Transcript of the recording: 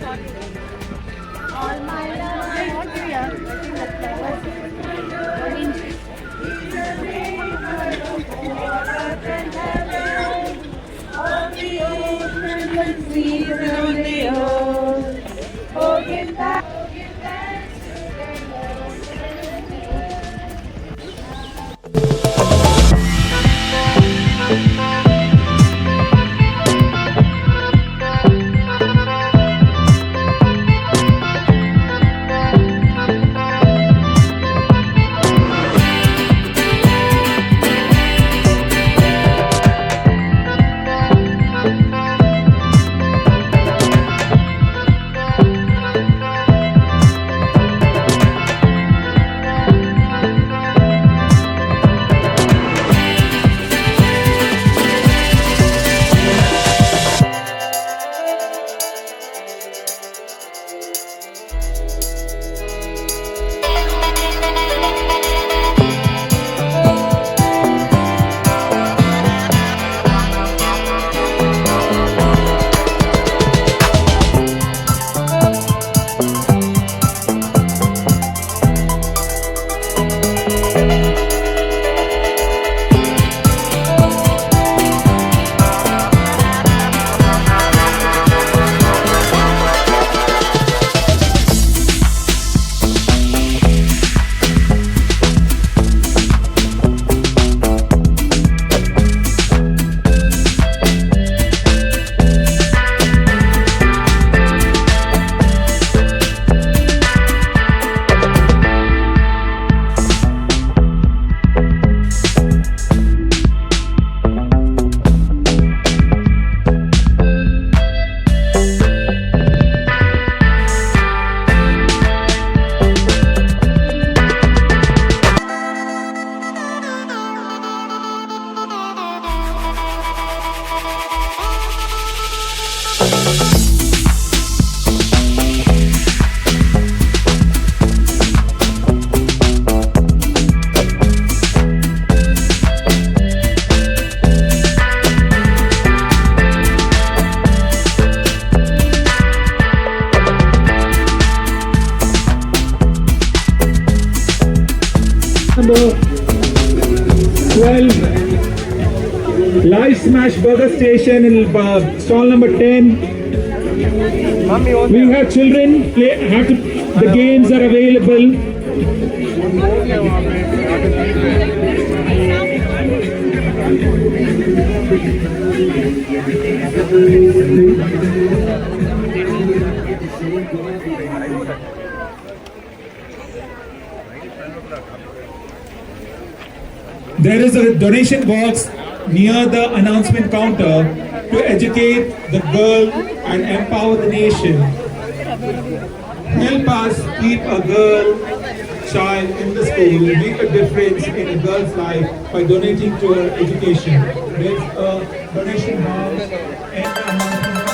All my love. I want to, yeah. I think that's orange. On the ocean and seas around the earth. Oh, give thanks to number 12, Live Smash Burger Station in stall number 10. We have children, the games are available. There is a donation box near the announcement counter to educate the girl and empower the nation. Help us keep a girl child in the school, make a difference in a girl's life by donating to her education. There's a donation box and announcement